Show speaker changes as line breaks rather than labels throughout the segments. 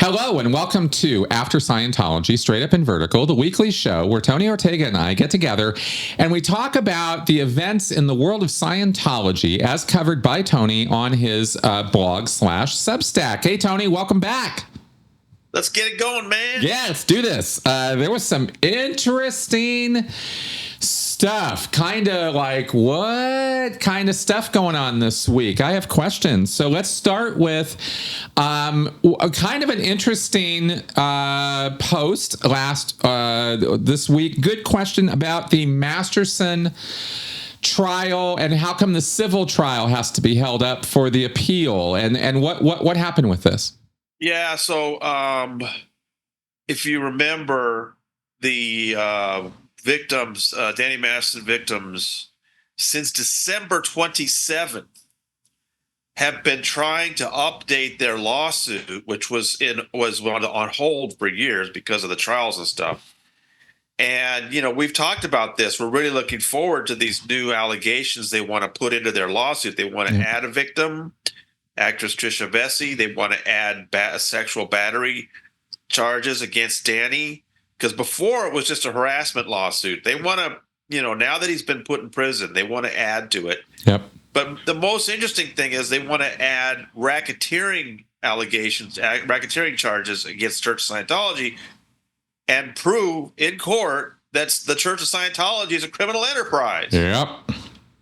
Hello and welcome to After Scientology, Straight Up and Vertical, the weekly show where Tony Ortega and I get together and we talk about the events in the world of Scientology as covered by Tony on his blog/Substack. Hey, Tony, welcome back.
Let's get it going, man.
Yeah, let's do this. There was some interesting stuff, kind of like what kind of stuff going on this week? I have questions. So let's start with kind of an interesting post this week. Good question about the Masterson trial and how come the civil trial has to be held up for the appeal, and what happened with this?
Yeah, so if you remember the victims, Danny Masterson victims, since December 27th, have been trying to update their lawsuit, which was on hold for years because of the trials and stuff. And, we've talked about this. We're really looking forward to these new allegations they want to put into their lawsuit. They want to add a victim, actress Trisha Vesey. They want to add sexual battery charges against Danny. Because before it was just a harassment lawsuit. They want to, now that he's been put in prison, they want to add to it.
Yep.
But the most interesting thing is they want to add racketeering charges against Church of Scientology and prove in court that the Church of Scientology is a criminal enterprise.
Yep.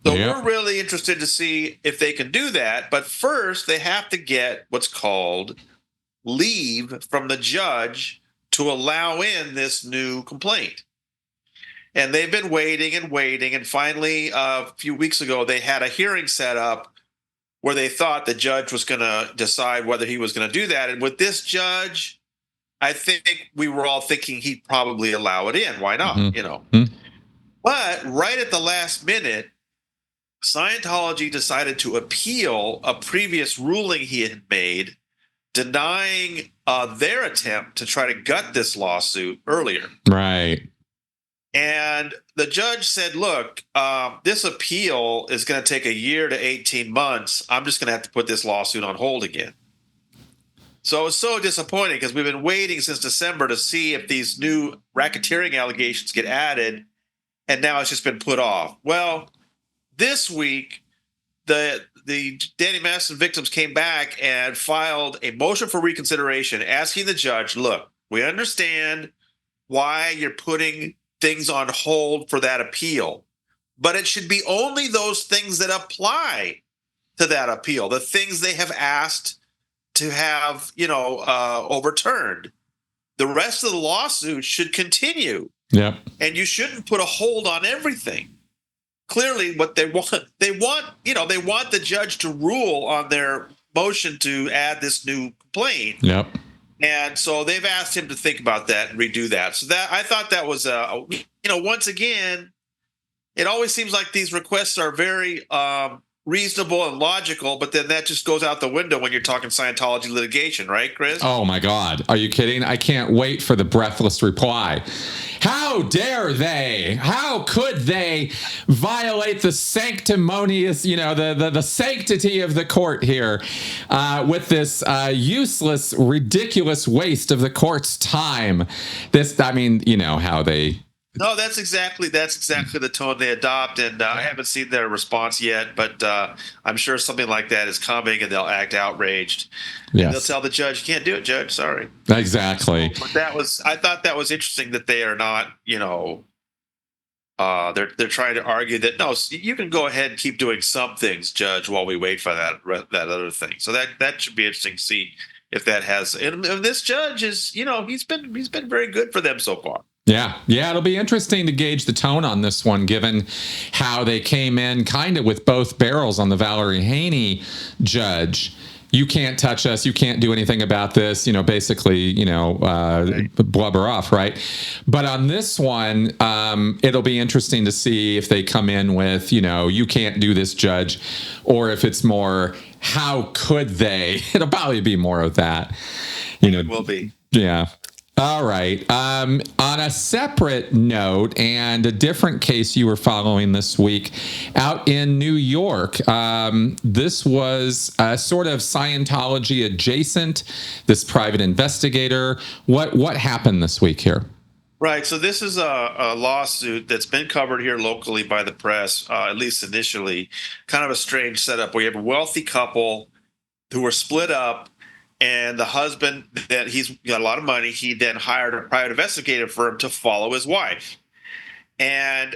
So we're really interested to see if they can do that. But first, they have to get what's called leave from the judge to allow in this new complaint. And they've been waiting, and finally, a few weeks ago, they had a hearing set up where they thought the judge was going to decide whether he was going to do that. And with this judge, I think we were all thinking he'd probably allow it in. Why not? But right at the last minute, Scientology decided to appeal a previous ruling he had made denying their attempt to try to gut this lawsuit earlier.
Right.
And the judge said, look, this appeal is going to take a year to 18 months. I'm just going to have to put this lawsuit on hold again. So it was so disappointing because we've been waiting since December to see if these new racketeering allegations get added, and now it's just been put off. Well, this week, the Danny Masterson victims came back and filed a motion for reconsideration asking the judge, look, we understand why you're putting things on hold for that appeal, but it should be only those things that apply to that appeal, the things they have asked to have, overturned. The rest of the lawsuit should continue.
Yep.
And you shouldn't put a hold on everything. Clearly, what they want the judge to rule on their motion to add this new complaint.
Yep.
And so they've asked him to think about that and redo that. So that I thought that was once again, it always seems like these requests are very reasonable and logical, but then that just goes out the window when you're talking Scientology litigation, right, Chris?
Oh my God. Are you kidding? I can't wait for the breathless reply. How dare they? How could they violate the sanctimonious, the sanctity of the court here with this useless, ridiculous waste of the court's time? How they...
No, that's exactly the tone they adopt, and I haven't seen their response yet, but I'm sure something like that is coming, and they'll act outraged.
Yes.
And they'll tell the judge, "You can't do it, judge. Sorry."
Exactly.
But I thought that was interesting that they are not, they're trying to argue that no, you can go ahead and keep doing some things, judge, while we wait for that other thing. So that should be interesting to see if that has. And this judge is, he's been very good for them so far.
Yeah, it'll be interesting to gauge the tone on this one, given how they came in kind of with both barrels on the Valerie Haney judge. You can't touch us. You can't do anything about this. Basically, blubber off, right? But on this one, it'll be interesting to see if they come in with, you can't do this, judge, or if it's more, how could they? It'll probably be more of that.
It will be.
Yeah. All right. On a separate note and a different case you were following this week out in New York, this was sort of Scientology adjacent, this private investigator. What happened this week here?
Right. So this is a lawsuit that's been covered here locally by the press, at least initially. Kind of a strange setup where you have a wealthy couple who were split up, and the husband, that he's got a lot of money, he then hired a private investigative firm to follow his wife. And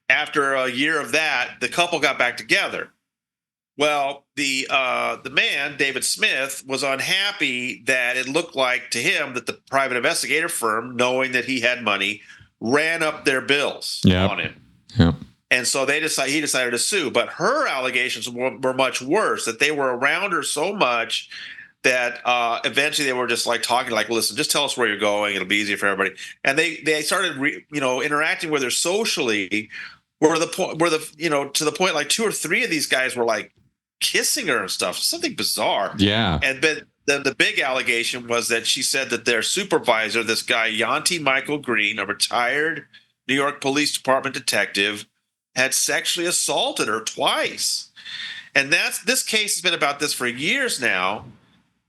after a year of that, the couple got back together. Well, the man, David Smith, was unhappy that it looked like to him that the private investigator firm, knowing that he had money, ran up their bills on him.
Yep.
And so he decided to sue. But her allegations were much worse, that they were around her so much that eventually they were just like talking like, listen, just tell us where you're going. It'll be easier for everybody. And they started, interacting with her socially to the point like 2 or 3 of these guys were like kissing her and stuff, something bizarre.
Yeah.
And then the big allegation was that she said that their supervisor, this guy, Yanti Michael Green, a retired New York Police Department detective, had sexually assaulted her twice. And this case has been about this for years now.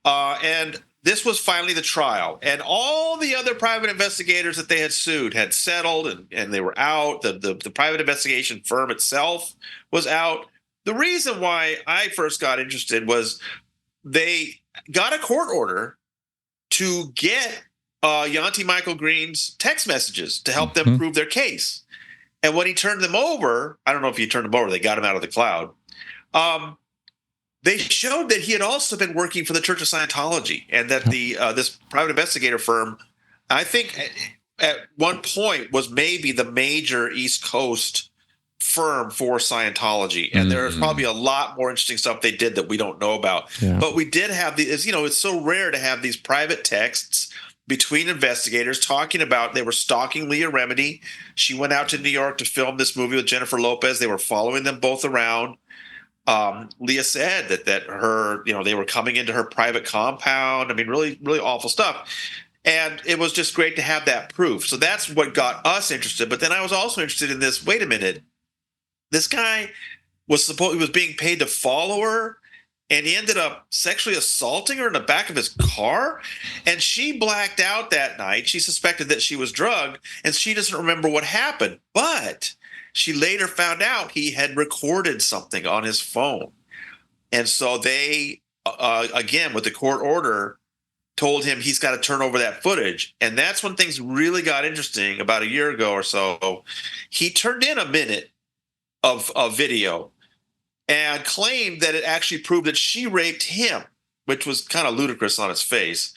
And this was finally the trial. And all the other private investigators that they had sued had settled and they were out. The private investigation firm itself was out. The reason why I first got interested was they got a court order to get Yanti Michael Green's text messages to help them prove their case. And when he turned them over, I don't know if he turned them over, they got him out of the cloud. They showed that he had also been working for the Church of Scientology, and that this private investigator firm, I think at one point, was maybe the major East Coast firm for Scientology. And there's probably a lot more interesting stuff they did that we don't know about. Yeah. But we did have it's so rare to have these private texts between investigators talking about they were stalking Leah Remini. She went out to New York to film this movie with Jennifer Lopez. They were following them both around. Leah said that her, they were coming into her private compound. I mean, really, really awful stuff. And it was just great to have that proof. So that's what got us interested. But then I was also interested in this. Wait a minute. This guy he was being paid to follow her, and he ended up sexually assaulting her in the back of his car. And she blacked out that night. She suspected that she was drugged, and she doesn't remember what happened. But she later found out he had recorded something on his phone. And so they, again, with the court order, told him he's got to turn over that footage. And that's when things really got interesting about a year ago or so. He turned in a minute of video and claimed that it actually proved that she raped him, which was kind of ludicrous on its face.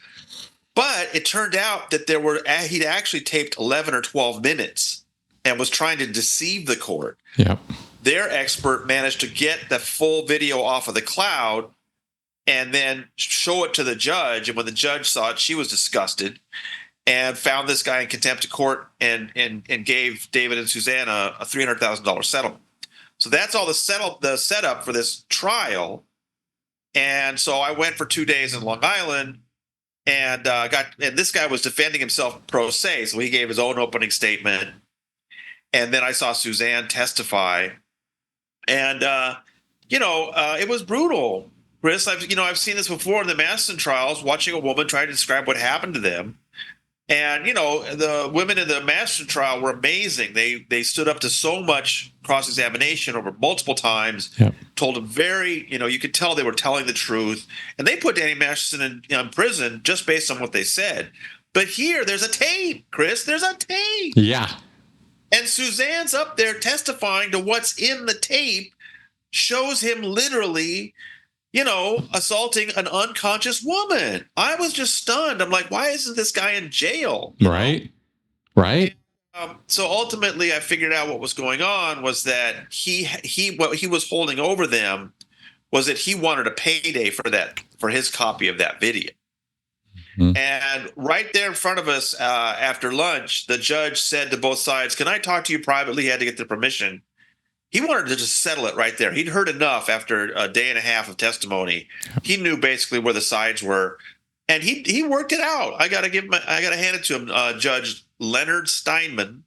But it turned out that he'd actually taped 11 or 12 minutes and was trying to deceive the court.
Yep.
Their expert managed to get the full video off of the cloud and then show it to the judge. And when the judge saw it, she was disgusted and found this guy in contempt of court and gave David and Susanna a $300,000 settlement. So that's all the setup for this trial. And so I went for 2 days in Long Island and this guy was defending himself pro se. So he gave his own opening statement. And then I saw Suzanne testify. And, it was brutal, Chris. I've seen this before in the Manson trials, watching a woman try to describe what happened to them. And, the women in the Manson trial were amazing. They stood up to so much cross-examination over multiple times, told them you could tell they were telling the truth. And they put Danny Masterson in prison just based on what they said. But here, there's a tape, Chris. There's a tape.
Yeah.
And Suzanne's up there testifying to what's in the tape, shows him literally assaulting an unconscious woman. I was just stunned. I'm like, why isn't this guy in jail?
Right. Right.
So ultimately, I figured out what was going on was that what he was holding over them was that he wanted a payday for his copy of that video. Mm-hmm. And right there in front of us after lunch, the judge said to both sides, "Can I talk to you privately?" He had to get their permission. He wanted to just settle it right there. He'd heard enough after a day and a half of testimony. He knew basically where the sides were. And he worked it out. I got to hand it to him. Judge Leonard Steinman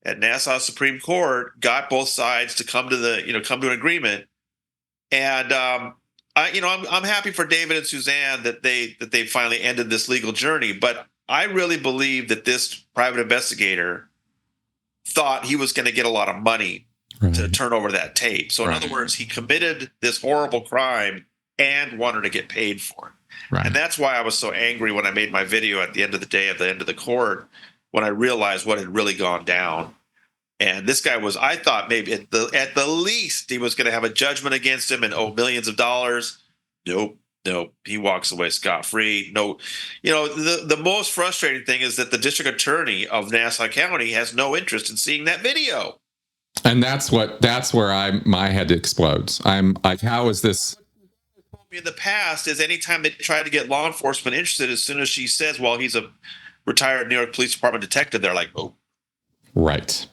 at Nassau Supreme Court got both sides to come to an agreement. And I'm happy for David and Suzanne that they finally ended this legal journey. But I really believe that this private investigator thought he was going to get a lot of money to turn over that tape. So in other words, he committed this horrible crime and wanted to get paid for it.
Right.
And that's why I was so angry when I made my video at the end of the day, at the end of the court, when I realized what had really gone down. And this guy was, I thought maybe at the least he was going to have a judgment against him and owe millions of dollars. Nope. He walks away scot-free. No, the most frustrating thing is that the district attorney of Nassau County has no interest in seeing that video.
And that's where my head explodes. I'm like, how is this?
In the past is anytime they try to get law enforcement interested, as soon as she says, well, he's a retired New York Police Department detective, they're like, oh.
Right.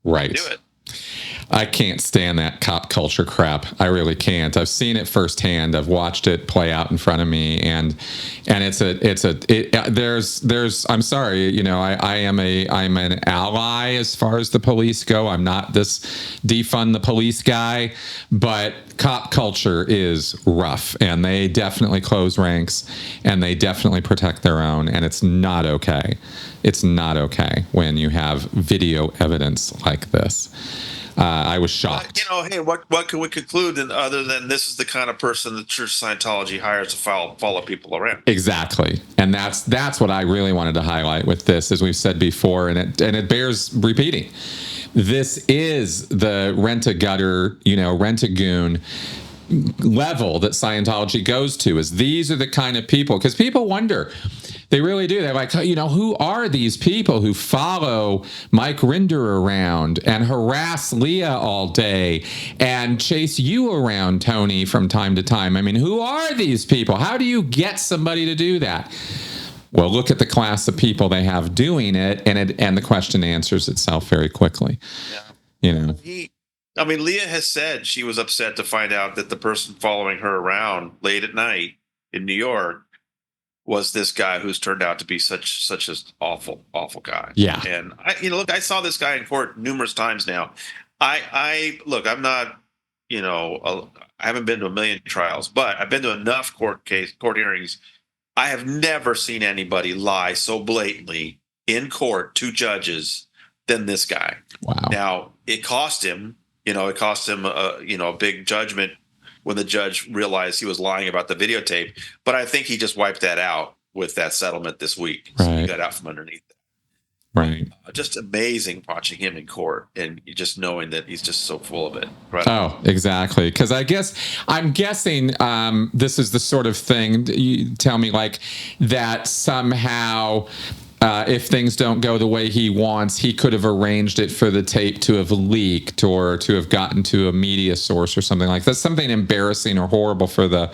Do it.
I can't stand that cop culture crap. I really can't. I've seen it firsthand. I've watched it play out in front of me, and there's I'm sorry, I'm an ally as far as the police go. I'm not this defund the police guy, but cop culture is rough, and they definitely close ranks, and they definitely protect their own, and it's not okay. It's not okay when you have video evidence like this. I was shocked.
Hey, what can we conclude other than this is the kind of person that Church Scientology hires to follow people around?
Exactly, and that's what I really wanted to highlight with this, as we've said before, and it bears repeating. This is the rent-a-gutter, rent-a-goon level that Scientology goes to. Is these are the kind of people, because people wonder. They really do. They're like, who are these people who follow Mike Rinder around and harass Leah all day and chase you around, Tony, from time to time? I mean, who are these people? How do you get somebody to do that? Well, look at the class of people they have doing it, and the question answers itself very quickly. Yeah.
Leah has said she was upset to find out that the person following her around late at night in New York was this guy who's turned out to be such an awful guy.
Yeah.
And I saw this guy in court numerous times now. I'm not, I haven't been to a million trials, but I've been to enough court hearings. I have never seen anybody lie so blatantly in court to judges than this guy.
Wow.
Now it cost him, a big judgment when the judge realized he was lying about the videotape. But I think he just wiped that out with that settlement this week. So he got out from underneath that.
Right.
Just amazing watching him in court and just knowing that he's just so full of it. Right.
Oh, exactly. Because I'm guessing this is the sort of thing, you tell me, like, that somehow if things don't go the way he wants, he could have arranged it for the tape to have leaked or to have gotten to a media source or something like that. Something embarrassing or horrible for the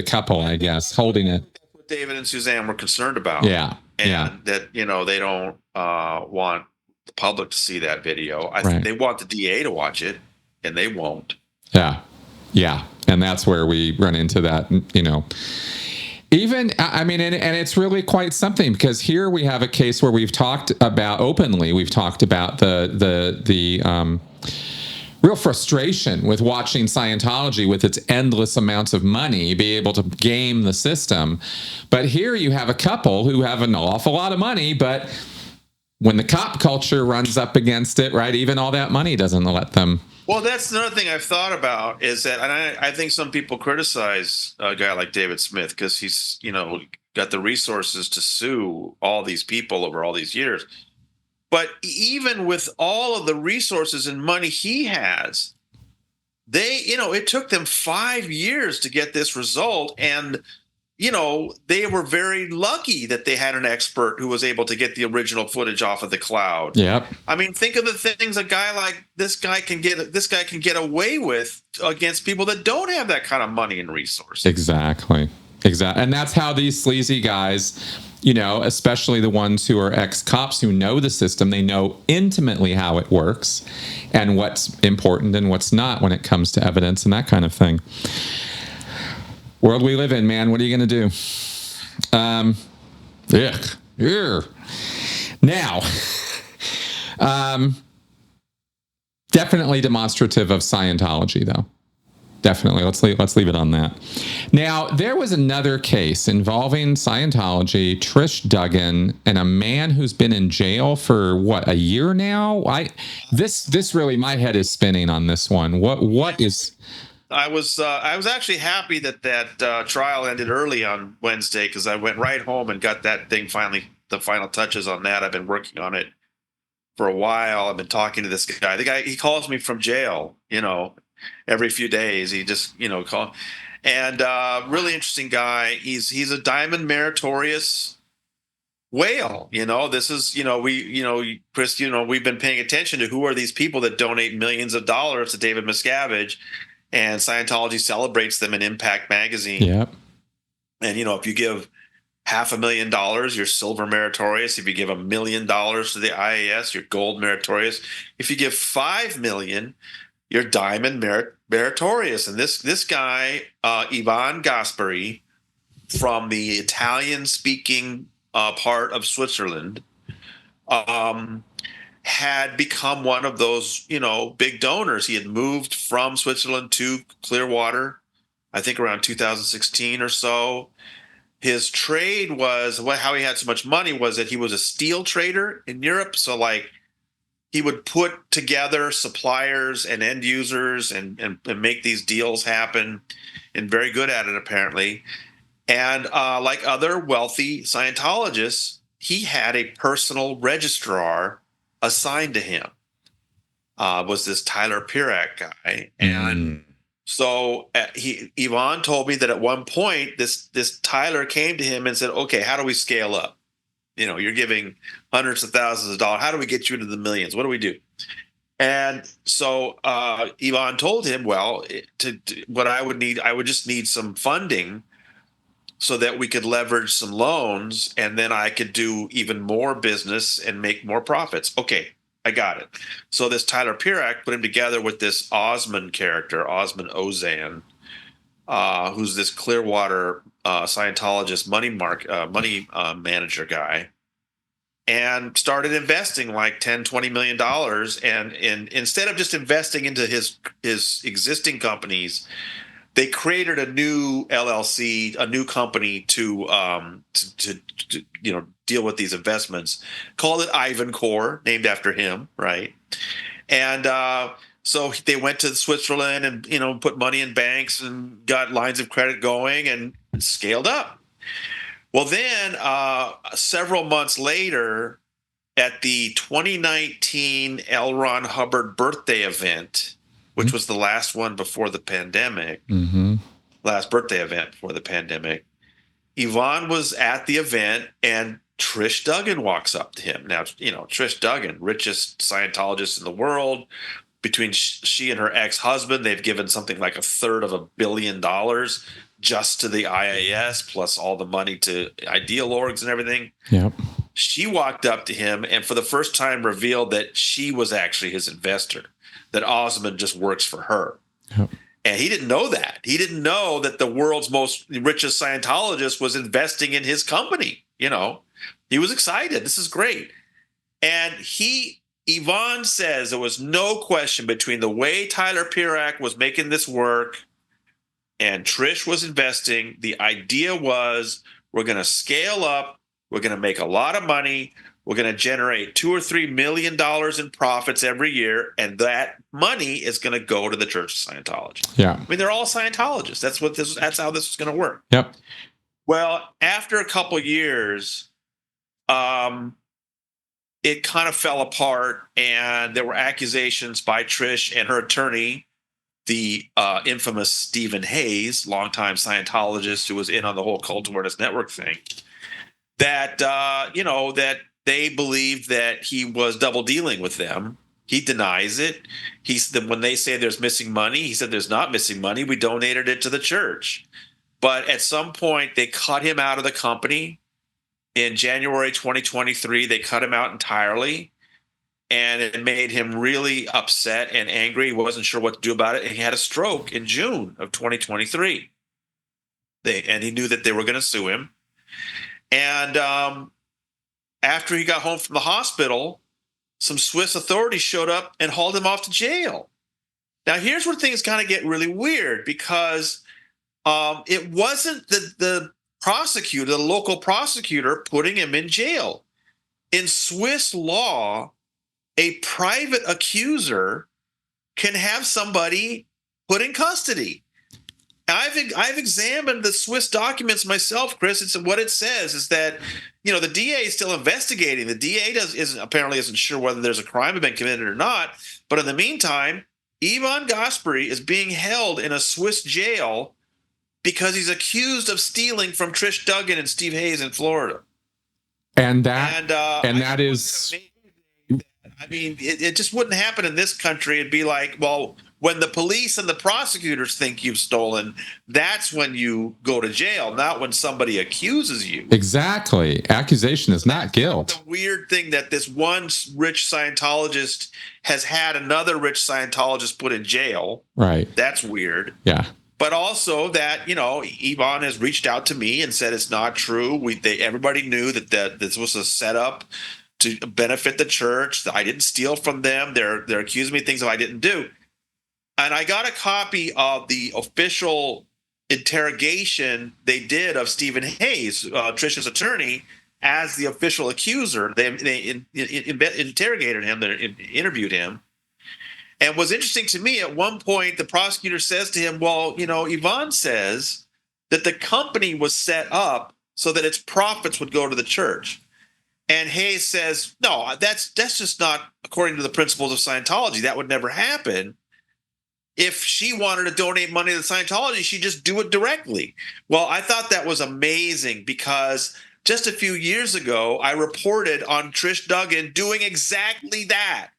couple, I guess, holding it.
That's what David and Suzanne were concerned about.
Yeah.
And that, they don't want the public to see that video. I think they want the DA to watch it, and they won't.
Yeah. And that's where we run into that, Even, and it's really quite something, because here we have a case where we've talked about the real frustration with watching Scientology with its endless amounts of money be able to game the system. But here you have a couple who have an awful lot of money, but when the cop culture runs up against it, right, even all that money doesn't let them.
Well, that's another thing I've thought about is that, and I think some people criticize a guy like David Smith because he's, got the resources to sue all these people over all these years. But even with all of the resources and money he has, it took them 5 years to get this result. And, they were very lucky that they had an expert who was able to get the original footage off of the cloud.
Yep.
I mean, think of the things a guy like this guy can get away with against people that don't have that kind of money and resources.
Exactly. And that's how these sleazy guys, especially the ones who are ex-cops who know the system, they know intimately how it works and what's important and what's not when it comes to evidence and that kind of thing. World we live in, man. What are you going to do? Ugh. Ugh. Now, definitely demonstrative of Scientology, though. Definitely. Let's leave it on that. Now, there was another case involving Scientology, Trish Duggan, and a man who's been in jail for what, a year now? This really, my head is spinning on this one. What is?
I was actually happy that trial ended early on Wednesday, because I went right home and got that thing the final touches on that. I've been working on it for a while. I've been talking to this guy. The guy, he calls me from jail, every few days. He just, call, and really interesting guy. He's a diamond meritorious whale. This is, Chris, we've been paying attention to who are these people that donate millions of dollars to David Miscavige, and Scientology celebrates them in Impact magazine.
Yep.
And if you give $500,000, you're silver meritorious. If you give $1 million to the IAS, you're gold meritorious. If you give $5 million, you're diamond meritorious. And this guy, Ivan Gasperi, from the Italian-speaking part of Switzerland, had become one of those, big donors. He had moved from Switzerland to Clearwater, I think around 2016 or so. His trade was, how he had so much money was that he was a steel trader in Europe. So he would put together suppliers and end users and make these deals happen, and very good at it, apparently. And like other wealthy Scientologists, he had a personal registrar assigned to him, was this Tyler Pirac guy. And so Yvonne told me that at one point, this Tyler came to him and said, okay, how do we scale up? You're giving hundreds of thousands of dollars. How do we get you into the millions? What do we do? And so Yvonne told him, well, what I would just need some funding so that we could leverage some loans, and then I could do even more business and make more profits. Okay, I got it. So this Tyler Pirac put him together with this Osman character, Osman Ozan, who's this Clearwater Scientologist money manager guy, and started investing like $10-20 million. And instead of just investing into his existing companies, they created a new LLC, a new company to deal with these investments. Called it Ivancore, named after him, right? And so they went to Switzerland and put money in banks and got lines of credit going and scaled up. Well, then several months later, at the 2019 L. Ron Hubbard birthday event, which was the last one before the pandemic, last birthday event before the pandemic, Yvonne was at the event, and Trish Duggan walks up to him. Now, Trish Duggan, richest Scientologist in the world. Between she and her ex-husband, they've given something like $1/3 billion just to the IAS, plus all the money to ideal orgs and everything.
Yep.
She walked up to him and for the first time revealed that she was actually his investor, that Osman just works for her.
Yep.
And he didn't know that. He didn't know that the world's richest Scientologist was investing in his company. He was excited. This is great. And Yvonne says there was no question between the way Tyler Pirac was making this work and Trish was investing. The idea was, we're going to scale up. We're going to make a lot of money. We're going to generate $2 or $3 million in profits every year, and that money is going to go to the Church of Scientology.
Yeah,
I mean, they're all Scientologists. That's how this is going to work.
Yep.
Well, after a couple of years, it kind of fell apart, and there were accusations by Trish and her attorney, the infamous Stephen Hayes, longtime Scientologist who was in on the whole Cult Awareness Network thing, that that they believed that he was double dealing with them. He denies it. When they say there's missing money, he said there's not missing money. We donated it to the church. But at some point, they cut him out of the company. In January 2023, they cut him out entirely. And it made him really upset and angry. He wasn't sure what to do about it. And he had a stroke in June of 2023. And he knew that they were going to sue him. And after he got home from the hospital, some Swiss authorities showed up and hauled him off to jail. Now, here's where things kind of get really weird, because it wasn't the prosecutor, the local prosecutor, putting him in jail. In Swiss law, a private accuser can have somebody put in custody. I've examined the Swiss documents myself, Chris. It's what it says is that, the DA is still investigating. The DA isn't sure whether there's a crime has been committed or not. But in the meantime, Ivan Gaspari is being held in a Swiss jail because he's accused of stealing from Trish Duggan and Steve Hayes in Florida.
That is,
I mean, it just wouldn't happen in this country. It'd be like, well, when the police and the prosecutors think you've stolen, that's when you go to jail, not when somebody accuses you.
Exactly. Accusation is not guilt.
The weird thing that this one rich Scientologist has had another rich Scientologist put in jail.
Right.
That's weird.
Yeah.
But also that, Ivan has reached out to me and said it's not true. Everybody knew that this was a setup to benefit the church. I didn't steal from them. They're accusing me of things that I didn't do. And I got a copy of the official interrogation they did of Stephen Hayes, Trish's attorney, as the official accuser. They interrogated him, they interviewed him. And what's interesting to me, at one point, the prosecutor says to him, well, Ivan says that the company was set up so that its profits would go to the church. And Hayes says, no, that's just not according to the principles of Scientology. That would never happen. If she wanted to donate money to Scientology, she'd just do it directly. Well, I thought that was amazing, because just a few years ago, I reported on Trish Duggan doing exactly that.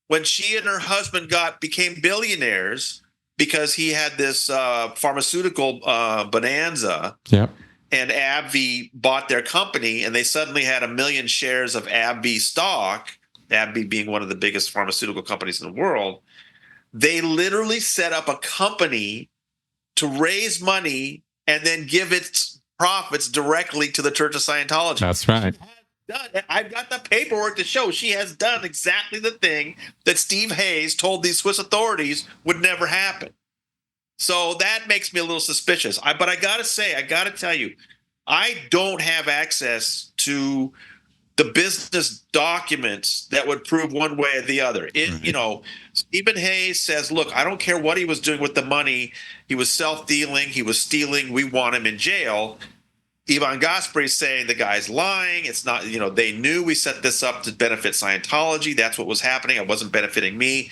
When she and her husband became billionaires because he had this pharmaceutical bonanza.
Yep.
And AbbVie bought their company, and they suddenly had 1 million shares of AbbVie stock, AbbVie being one of the biggest pharmaceutical companies in the world. They literally set up a company to raise money and then give its profits directly to the Church of Scientology.
That's right.
I've got the paperwork to show she has done exactly the thing that Steve Hayes told these Swiss authorities would never happen. So that makes me a little suspicious. But I got to tell you, I don't have access to the business documents that would prove one way or the other. Stephen Hayes says, look, I don't care what he was doing with the money. He was self-dealing. He was stealing. We want him in jail. Ivan Gaspari is saying the guy's lying. It's not, they knew we set this up to benefit Scientology. That's what was happening. It wasn't benefiting me.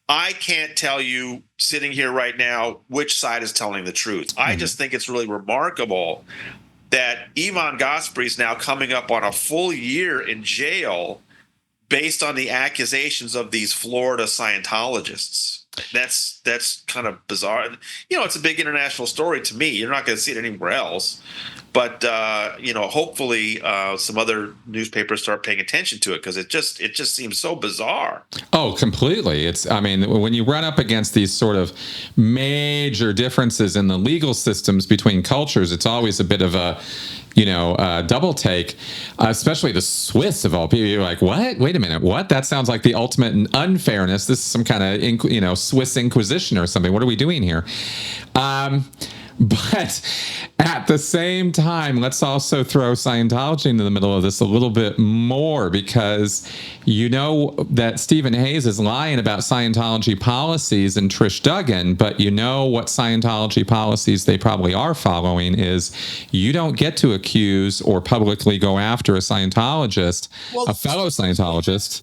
I can't tell you sitting here right now which side is telling the truth. I just think it's really remarkable that Ivan Gaspari is now coming up on a full year in jail based on the accusations of these Florida Scientologists. That's kind of bizarre. It's a big international story to me. You're not going to see it anywhere else. But hopefully some other newspapers start paying attention to it, because it just seems so bizarre.
Oh, completely. When you run up against these sort of major differences in the legal systems between cultures, it's always a bit of a double take, especially the Swiss of all people. You're like, what? Wait a minute. What? That sounds like the ultimate in unfairness. This is some kind of, Swiss Inquisition or something. What are we doing here? But at the same time, let's also throw Scientology into the middle of this a little bit more, because that Stephen Hayes is lying about Scientology policies and Trish Duggan, but what Scientology policies they probably are following is you don't get to accuse or publicly go after a Scientologist, a fellow Scientologist.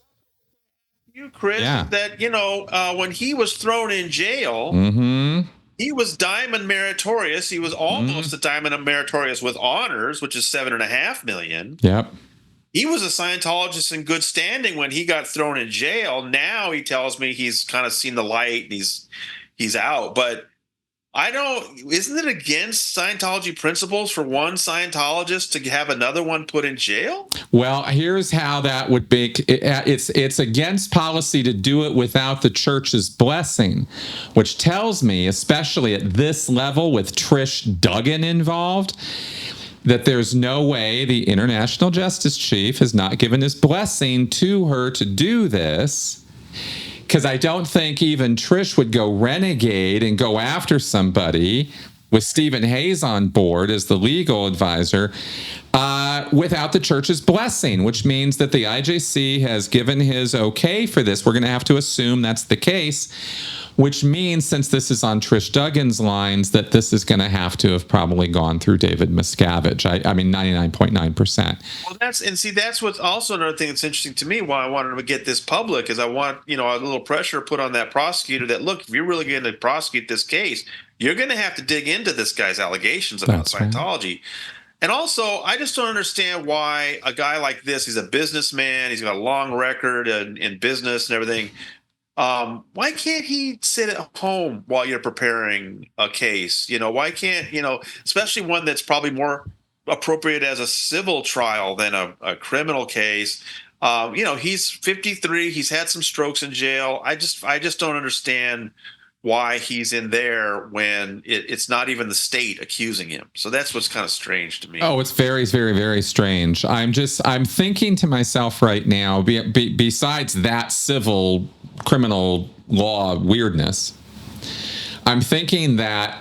Chris, that, when he was thrown in jail, he was Diamond Meritorious. He was almost a Diamond Meritorious with honors, which is $7.5 million.
Yep.
He was a Scientologist in good standing when he got thrown in jail. Now he tells me he's kind of seen the light and he's out. But isn't it against Scientology principles for one Scientologist to have another one put in jail?
Well, here's how that would be. It's against policy to do it without the church's blessing, which tells me, especially at this level with Trish Duggan involved, that there's no way the International Justice Chief has not given his blessing to her to do this. Because I don't think even Trish would go renegade and go after somebody with Stephen Hayes on board as the legal advisor without the church's blessing, which means that the IJC has given his okay for this. We're going to have to assume that's the case, which means, since this is on Trish Duggan's lines, that this is going to have probably gone through David Miscavige. I mean, 99.9%.
Well, that's what's also another thing that's interesting to me. Why I wanted to get this public is I want, a little pressure put on that prosecutor that, look, if you're really going to prosecute this case, you're going to have to dig into this guy's allegations about Scientology. Right. And also, I just don't understand why a guy like this, he's a businessman, he's got a long record in business and everything. Why can't he sit at home while you're preparing a case? Why can't, especially one that's probably more appropriate as a civil trial than a criminal case. He's 53. He's had some strokes in jail. I just don't understand why he's in there when it's not even the state accusing him. So that's what's kind of strange to me.
Oh, it's very, very, very strange. I'm thinking to myself right now, besides that civil criminal law weirdness, I'm thinking that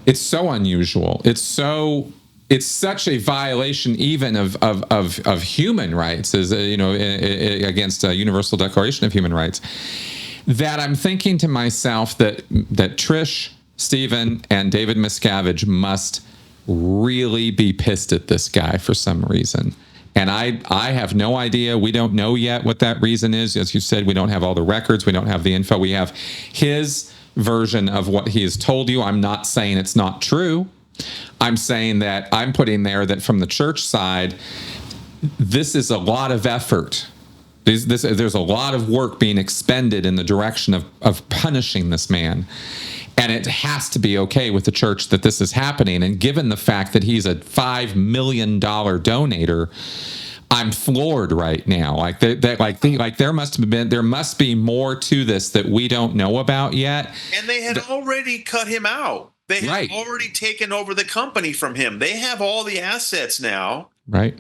it's so unusual. It's such a violation even of human rights, as against a Universal Declaration of Human Rights, that I'm thinking to myself that Trish, Stephen, and David Miscavige must really be pissed at this guy for some reason. And I have no idea. We don't know yet what that reason is. As you said, we don't have all the records. We don't have the info. We have his version of what he has told you. I'm not saying it's not true. I'm saying that I'm putting there that from the church side, this is a lot of effort. There's a lot of work being expended in the direction of punishing this man. And it has to be okay with the church that this is happening. And given the fact that he's a $5 million donator, I'm floored right now. There must be more to this that we don't know about yet.
And they had already cut him out. They had already taken over the company from him. They have all the assets now.
Right.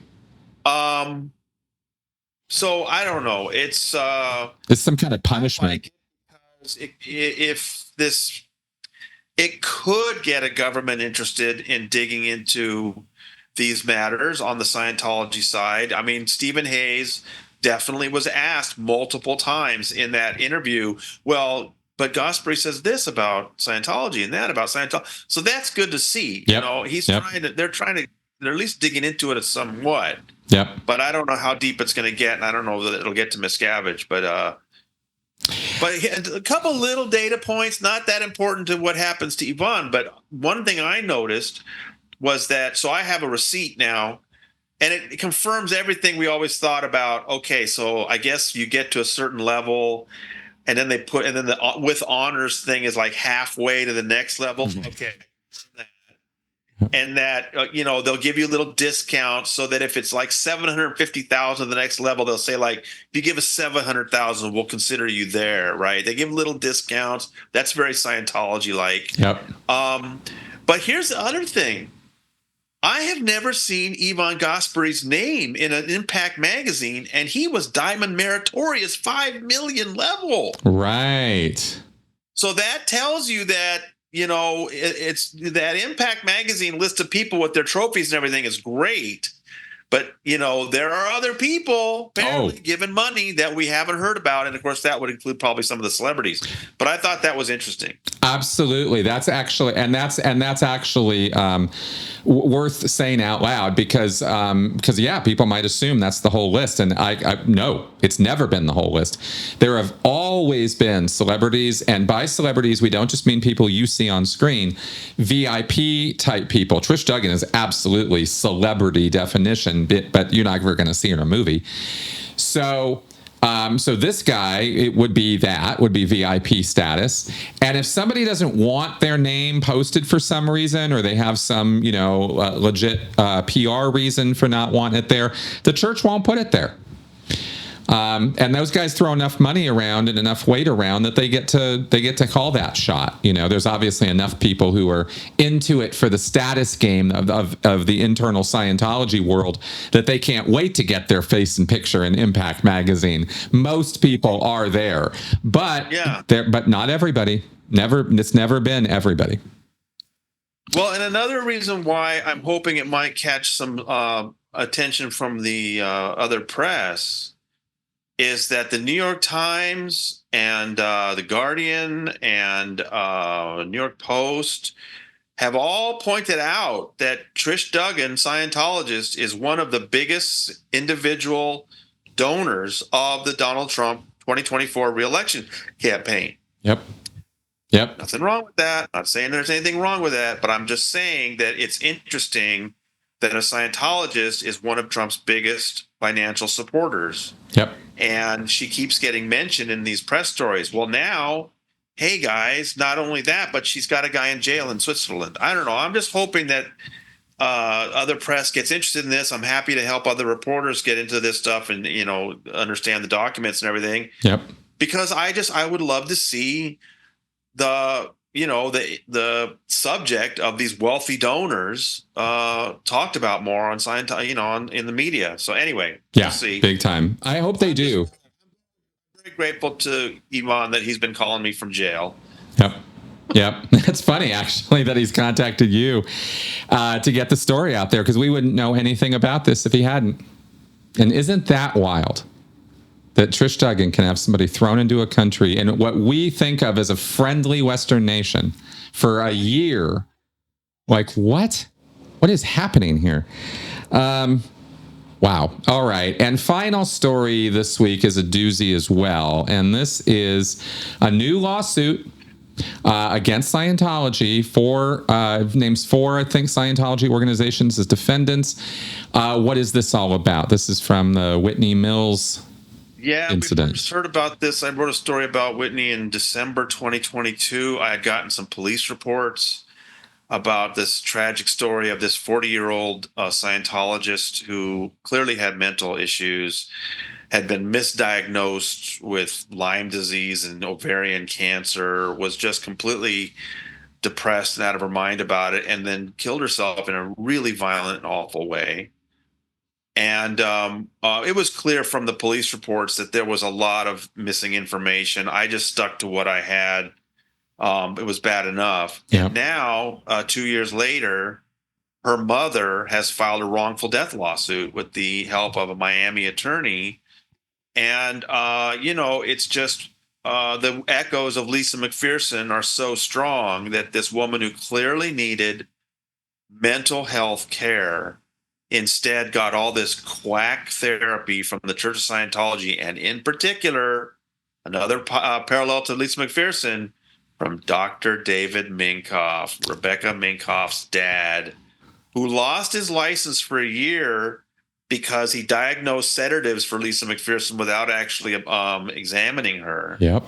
So I don't know. It's
some kind of punishment.
It could get a government interested in digging into these matters on the Scientology side. I mean, Stephen Hayes definitely was asked multiple times in that interview, well, but Gosbury says this about Scientology and that about Scientology. So that's good to see.
Yep.
They're at least digging into it somewhat.
Yep.
But I don't know how deep it's going to get, and I don't know that it'll get to Miscavige. But a couple little data points, not that important to what happens to Yvonne. But one thing I noticed was that, so I have a receipt now, and it confirms everything we always thought about. Okay, so I guess you get to a certain level, and then the with honors thing is like halfway to the next level. Mm-hmm. Okay. And that, they'll give you a little discount so that if it's like 750,000 the next level, they'll say, like, if you give us 700,000, we'll consider you there, right? They give little discounts. That's very Scientology-like.
Yep.
But here's the other thing. I have never seen Yvonne Gosbury's name in an Impact magazine, and he was Diamond Meritorious 5 million level.
Right.
So that tells you that, it's that Impact magazine list of people with their trophies and everything is great. But, there are other people apparently given money that we haven't heard about. And, of course, that would include probably some of the celebrities. But I thought that was interesting.
Absolutely. That's actually worth saying out loud because people might assume that's the whole list. And no, it's never been the whole list. There have always been celebrities. And by celebrities, we don't just mean people you see on screen, VIP type people. Trish Duggan is absolutely celebrity definition, but you're not ever going to see her in a movie. So this guy, it would be VIP status. And if somebody doesn't want their name posted for some reason, or they have some, legit PR reason for not wanting it there, the church won't put it there. And those guys throw enough money around and enough weight around that they get to call that shot. There's obviously enough people who are into it for the status game of the internal Scientology world that they can't wait to get their face and picture in Impact magazine. Most people are there, but but not everybody. It's never been everybody.
Well, and another reason why I'm hoping it might catch some attention from the other press is that the New York Times and the Guardian and New York Post have all pointed out that Trish Duggan, Scientologist, is one of the biggest individual donors of the Donald Trump 2024 reelection campaign.
Yep.
Nothing wrong with that. Not saying there's anything wrong with that, but I'm just saying that it's interesting that a Scientologist is one of Trump's biggest financial supporters.
Yep.
And she keeps getting mentioned in these press stories. Well, now, hey guys, not only that, but she's got a guy in jail in Switzerland. I don't know. I'm just hoping that other press gets interested in this. I'm happy to help other reporters get into this stuff and, understand the documents and everything.
Yep.
Because I would love to see the subject of these wealthy donors talked about more on Scientology, in the media. So anyway,
yeah,
we'll see.
Big time. I hope they do.
I'm very grateful to Ivan that he's been calling me from jail.
Yep. It's funny, actually, that he's contacted you to get the story out there, because we wouldn't know anything about this if he hadn't. And isn't that wild? That Trish Duggan can have somebody thrown into a country in what we think of as a friendly Western nation for a year. Like, what? What is happening here? Wow. All right. And final story this week is a doozy as well. And this is a new lawsuit against Scientology. Names four, I think, Scientology organizations as defendants. What is this all about? This is from the Whitney Mills incident.
We first heard about this. I wrote a story about Whitney in December 2022. I had gotten some police reports about this tragic story of this 40-year-old Scientologist who clearly had mental issues, had been misdiagnosed with Lyme disease and ovarian cancer, was just completely depressed and out of her mind about it, and then killed herself in a really violent and awful way. And it was clear from the police reports that there was a lot of missing information. I just stuck to what I had. It was bad enough.
Yeah.
And now, 2 years later, her mother has filed a wrongful death lawsuit with the help of a Miami attorney. And, it's just the echoes of Lisa McPherson are so strong that this woman who clearly needed mental health care instead got all this quack therapy from the Church of Scientology, and in particular, another parallel to Lisa McPherson, from Dr. David Minkoff, Rebecca Minkoff's dad, who lost his license for a year because he diagnosed sedatives for Lisa McPherson without actually examining her.
Yep.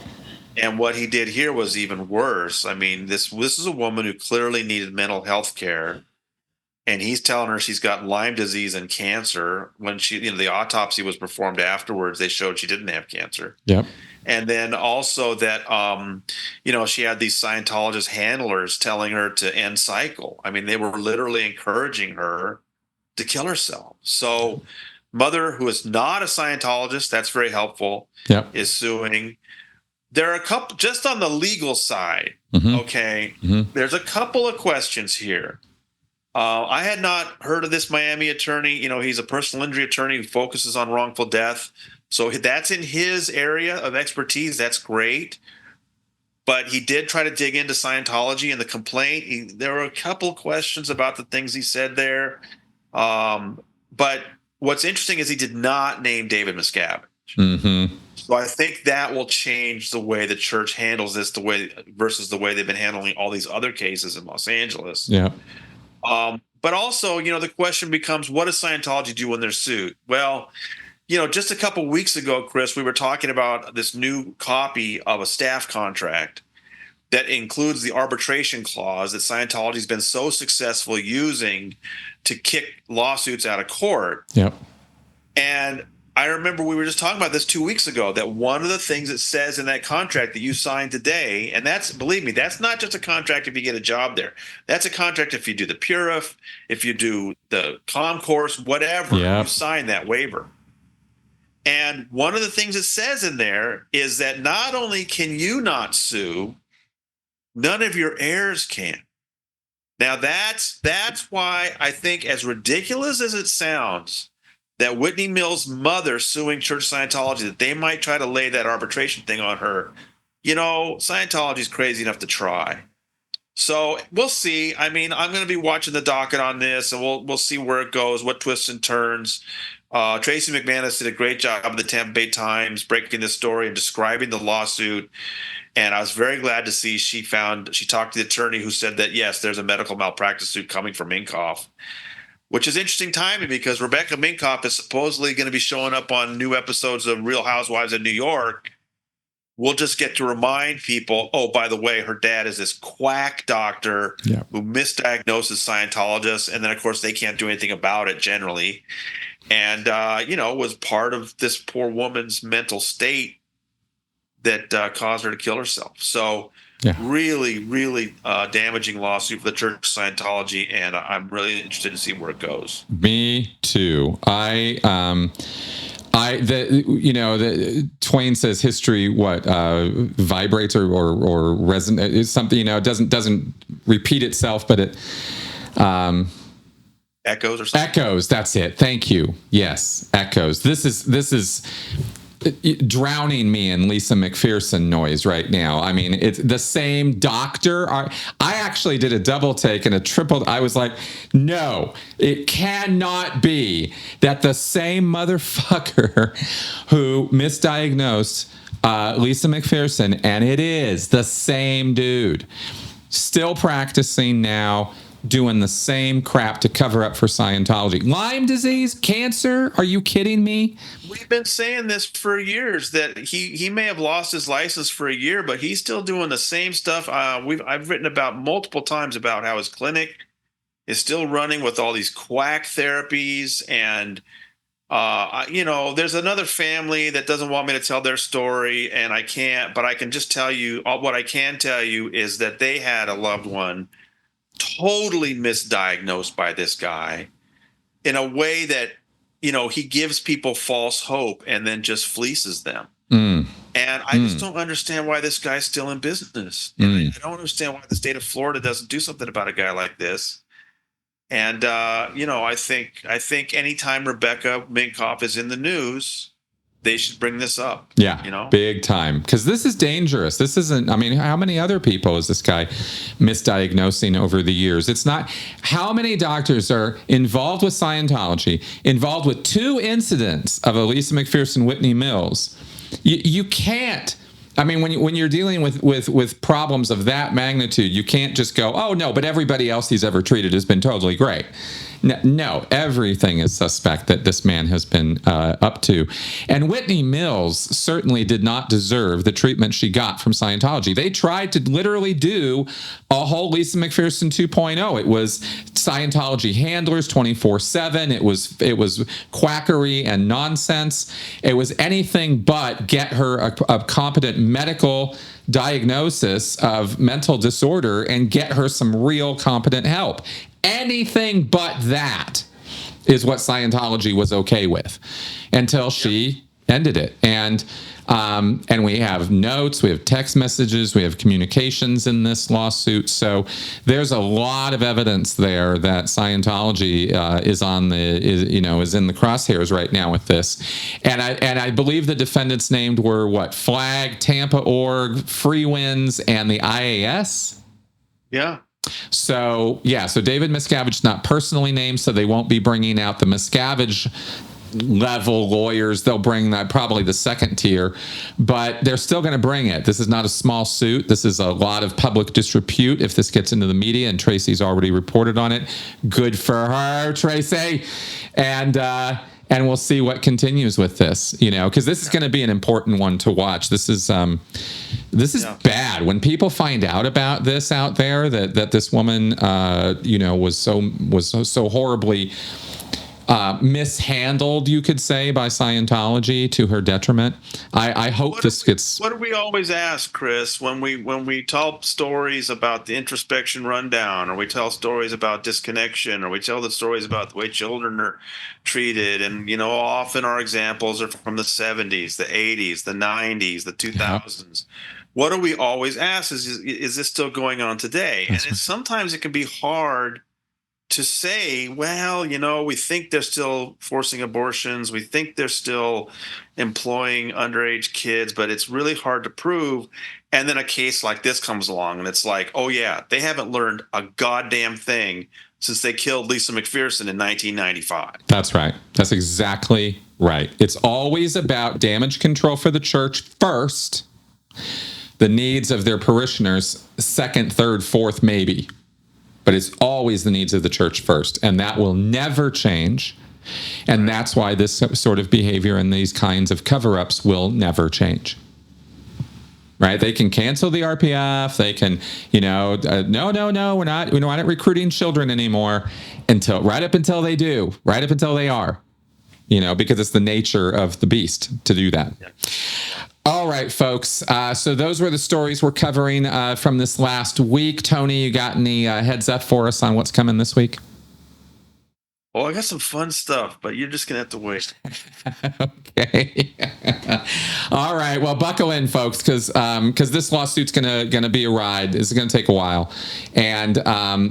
And what he did here was even worse. I mean, this is a woman who clearly needed mental health care. And he's telling her she's got Lyme disease and cancer. When the autopsy was performed afterwards, they showed she didn't have cancer.
Yep.
And then also that, she had these Scientologist handlers telling her to end cycle. I mean, they were literally encouraging her to kill herself. So mother, who is not a Scientologist, that's very helpful,
yep,
is suing. There are a couple, just on the legal side, okay, there's a couple of questions here. I had not heard of this Miami attorney. He's a personal injury attorney who focuses on wrongful death. So that's in his area of expertise. That's great. But he did try to dig into Scientology and the complaint. There were a couple questions about the things he said there. But what's interesting is he did not name David Miscavige.
Mm-hmm.
So I think that will change the way the church handles this versus the way they've been handling all these other cases in Los Angeles.
Yeah.
But also, the question becomes, what does Scientology do when they're sued? Well, just a couple weeks ago, Chris, we were talking about this new copy of a staff contract that includes the arbitration clause that Scientology's been so successful using to kick lawsuits out of court.
Yep.
And I remember we were just talking about this 2 weeks ago, that one of the things it says in that contract that you signed today, and that's, believe me, that's not just a contract if you get a job there. That's a contract if you do the Purif, if you do the comm course, whatever,
Yep.
you sign that waiver. And one of the things it says in there is that not only can you not sue, none of your heirs can. Now that's why I think, as ridiculous as it sounds, that Whitney Mills' mother suing Church Scientology, that they might try to lay that arbitration thing on her. You know, Scientology's crazy enough to try. So we'll see. I mean, I'm going to be watching the docket on this, and we'll see where it goes, what twists and turns. Tracy McManus did a great job in the Tampa Bay Times breaking this story and describing the lawsuit. And I was very glad to see she talked to the attorney who said that, yes, there's a medical malpractice suit coming from Minkoff, which is interesting timing because Rebecca Minkoff is supposedly going to be showing up on new episodes of Real Housewives of New York. We'll just get to remind people, oh, by the way, her dad is this quack doctor who misdiagnoses Scientologists. And then, of course, they can't do anything about it generally. And, was part of this poor woman's mental state that caused her to kill herself. So really, really damaging lawsuit for the Church of Scientology, and I'm really interested to see where it goes.
Me too. Twain says history vibrates or resonates. It's something, doesn't repeat itself, but it
echoes or something.
Echoes, that's it. Thank you. Yes, echoes. This is drowning me in Lisa McPherson noise right now. I mean, it's the same doctor. I actually did a double take and a triple. I was like, no, it cannot be that the same motherfucker who misdiagnosed Lisa McPherson, and it is the same dude, still practicing now, doing the same crap to cover up for Scientology. Lyme disease, cancer, are you kidding me?
We've been saying this for years, that he may have lost his license for a year, but he's still doing the same stuff. I've written about multiple times about how his clinic is still running with all these quack therapies. And, there's another family that doesn't want me to tell their story, and I can't, but I can just tell you, what I can tell you is that they had a loved one totally misdiagnosed by this guy in a way that, he gives people false hope and then just fleeces them. And I just don't understand why this guy's still in business. And I don't understand why the state of Florida doesn't do something about a guy like this. And, I think anytime Rebecca Minkoff is in the news, they should bring this up.
Yeah, big time. Because this is dangerous. This isn't, how many other people is this guy misdiagnosing over the years? It's not, how many doctors are involved with Scientology, involved with 2 incidents of Lisa McPherson, Whitney Mills? You can't, when you're dealing with problems of that magnitude, you can't just go, oh, no, but everybody else he's ever treated has been totally great. No, everything is suspect that this man has been up to. And Whitney Mills certainly did not deserve the treatment she got from Scientology. They tried to literally do a whole Lisa McPherson 2.0. It was Scientology handlers 24/7. It was quackery and nonsense. It was anything but get her a competent medical diagnosis of mental disorder and get her some real competent help. Anything but that is what Scientology was okay with until she ended it. And we have notes, we have text messages, we have communications in this lawsuit. So there's a lot of evidence there that Scientology is in the crosshairs right now with this. And I believe the defendants named were Flag, Tampa Org, Free Winds, and the IAS.
Yeah.
So David Miscavige's not personally named, so they won't be bringing out the Miscavige level lawyers. They'll bring that probably the second tier, but they're still going to bring it. This is not a small suit. This is a lot of public disrepute if this gets into the media, and Tracy's already reported on it. Good for her, Tracy. And we'll see what continues with this, because this is going to be an important one to watch. This is bad. When people find out about this out there, that this woman, was so horribly mishandled, you could say, by Scientology to her detriment. I hope this gets.
What do we always ask, Chris, when we tell stories about the introspection rundown, or we tell stories about disconnection, or we tell the stories about the way children are treated, and often our examples are from the 70s, the 80s, the 90s, the 2000s. What do we always ask is this still going on today? And sometimes it can be hard to say, well, we think they're still forcing abortions. We think they're still employing underage kids, but it's really hard to prove. And then a case like this comes along and it's like, oh yeah, they haven't learned a goddamn thing since they killed Lisa McPherson in 1995.
That's right. That's exactly right. It's always about damage control for the church first, the needs of their parishioners second, third, fourth, maybe. But it's always the needs of the church first, and that will never change. And that's why this sort of behavior and these kinds of cover-ups will never change. Right? They can cancel the RPF. They can, no, we're not recruiting children anymore right up until they do, right up until they are, because it's the nature of the beast to do that. Yeah. All right, folks. So those were the stories we're covering from this last week. Tony, you got any heads up for us on what's coming this week?
Well, I got some fun stuff, but you're just going to have to wait.
Okay. All right. Well, buckle in, folks, because this lawsuit's gonna be a ride. It's going to take a while. And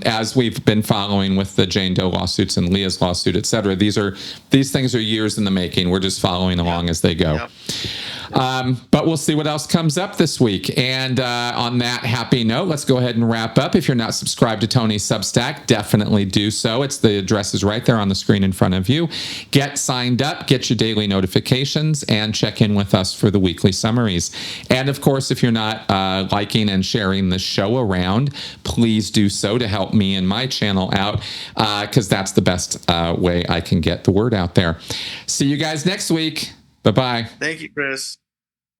as we've been following with the Jane Doe lawsuits and Leah's lawsuit, et cetera, these things are years in the making. We're just following along as they go. Yep. But we'll see what else comes up this week. And on that happy note, let's go ahead and wrap up. If you're not subscribed to Tony's Substack, definitely do so. The address is right there on the screen in front of you. Get signed up, get your daily notifications, and check in with us for the weekly summaries. And of course, if you're not liking and sharing the show around, please do so to help me and my channel out, because that's the best way I can get the word out there. See you guys next week. Bye-bye.
Thank you, Chris.